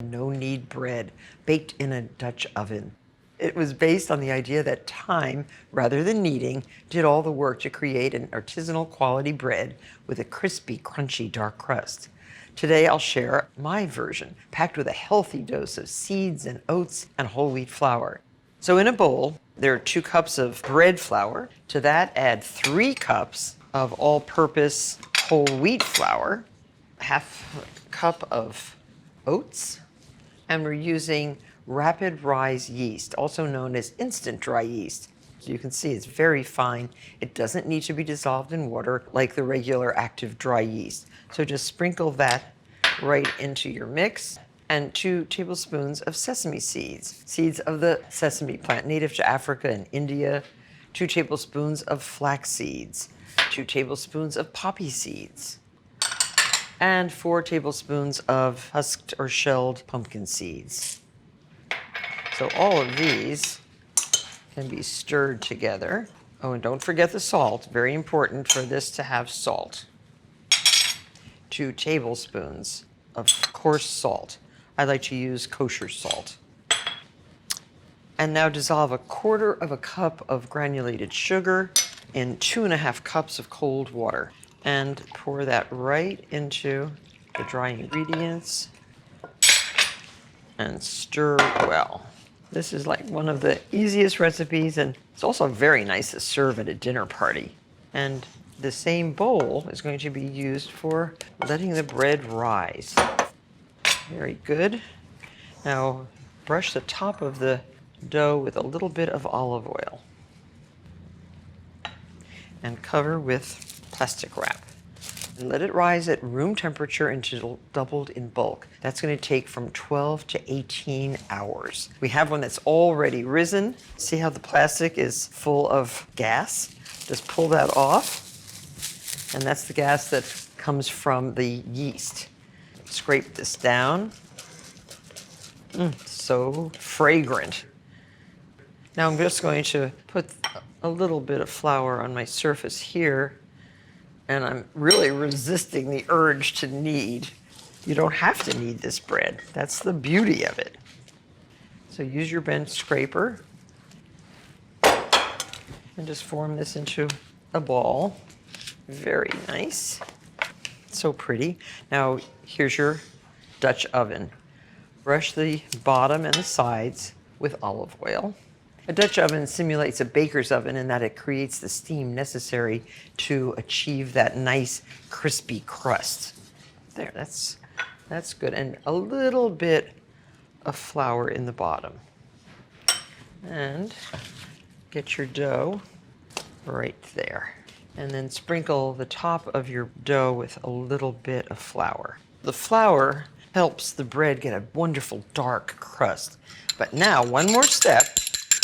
No-knead bread baked in a Dutch oven. It was based on the idea that time, rather than kneading, did all the work to create an artisanal quality bread with a crispy, crunchy, dark crust. Today I'll share my version, packed with a healthy dose of seeds and oats and whole wheat flour. So in a bowl, there are 2 cups of bread flour. To that, add 3 cups of all-purpose whole wheat flour, half a cup of oats, and we're using rapid rise yeast, also known as instant dry yeast. So you can see it's very fine. It doesn't need to be dissolved in water like the regular active dry yeast. So just sprinkle that right into your mix. And 2 tablespoons of sesame seeds, seeds of the sesame plant native to Africa and India. 2 tablespoons of flax seeds, 2 tablespoons of poppy seeds, and 4 tablespoons of husked or shelled pumpkin seeds. So all of these can be stirred together. Oh, and don't forget the salt. Very important for this to have salt. 2 tablespoons of coarse salt. I like to use kosher salt. And now dissolve 1/4 cup of granulated sugar in 2½ cups of cold water. And pour that right into the dry ingredients and stir well. This is like one of the easiest recipes, and it's also very nice to serve at a dinner party. And the same bowl is going to be used for letting the bread rise. Very good. Now brush the top of the dough with a little bit of olive oil and cover with plastic wrap. And let it rise at room temperature until doubled in bulk. That's going to take from 12 to 18 hours. We have one that's already risen. See how the plastic is full of gas? Just pull that off. And that's the gas that comes from the yeast. Scrape this down. So fragrant. Now I'm just going to put a little bit of flour on my surface here, and I'm really resisting the urge to knead. You don't have to knead this bread. That's the beauty of it. So use your bench scraper and just form this into a ball. Very nice. So pretty. Now here's your Dutch oven. Brush the bottom and the sides with olive oil. A Dutch oven simulates a baker's oven in that it creates the steam necessary to achieve that nice crispy crust. There, that's good. And a little bit of flour in the bottom. And get your dough right there. And then sprinkle the top of your dough with a little bit of flour. The flour helps the bread get a wonderful dark crust. But now, one more step.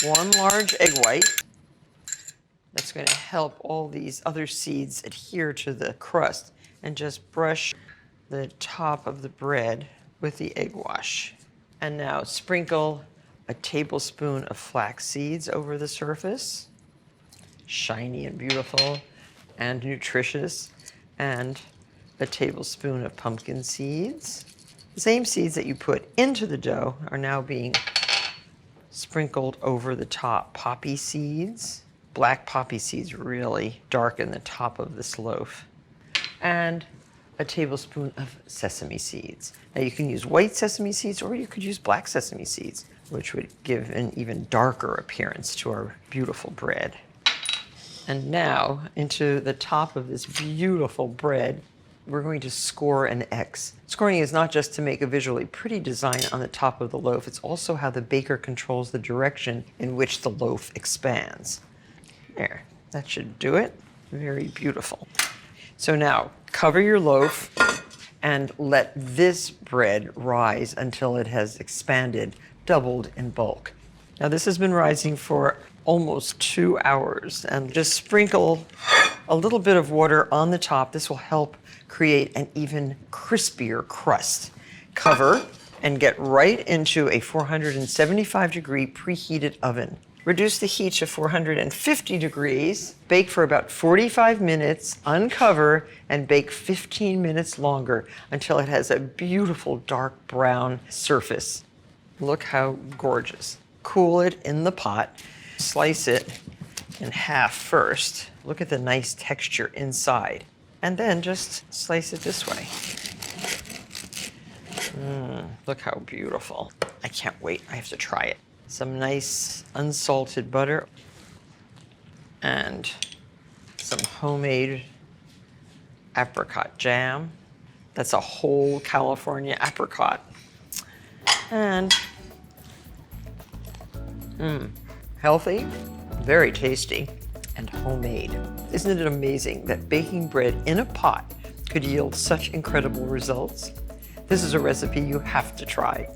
1 large egg white. That's going to help all these other seeds adhere to the crust. And just brush the top of the bread with the egg wash. And now sprinkle a tablespoon of flax seeds over the surface. Shiny and beautiful and nutritious. And a tablespoon of pumpkin seeds. The same seeds that you put into the dough are now being sprinkled over the top. Poppy seeds. Black poppy seeds really darken the top of this loaf. And a tablespoon of sesame seeds. Now you can use white sesame seeds or you could use black sesame seeds, which would give an even darker appearance to our beautiful bread. And now into the top of this beautiful bread, we're going to score an X. Scoring is not just to make a visually pretty design on the top of the loaf, it's also how the baker controls the direction in which the loaf expands. There, that should do it. Very beautiful. So now, cover your loaf and let this bread rise until it has expanded, doubled in bulk. Now this has been rising for almost 2 hours, and just sprinkle a little bit of water on the top. This will help create an even crispier crust. Cover and get right into a 475-degree preheated oven. Reduce the heat to 450 degrees. Bake for about 45 minutes, uncover, and bake 15 minutes longer until it has a beautiful dark brown surface. Look how gorgeous. Cool it in the pot. Slice it in half first. Look at the nice texture inside. And then just slice it this way. Look how beautiful. I can't wait. I have to try it. Some nice unsalted butter and some homemade apricot jam. That's a whole California apricot. And healthy, very tasty, and homemade. Isn't it amazing that baking bread in a pot could yield such incredible results? This is a recipe you have to try.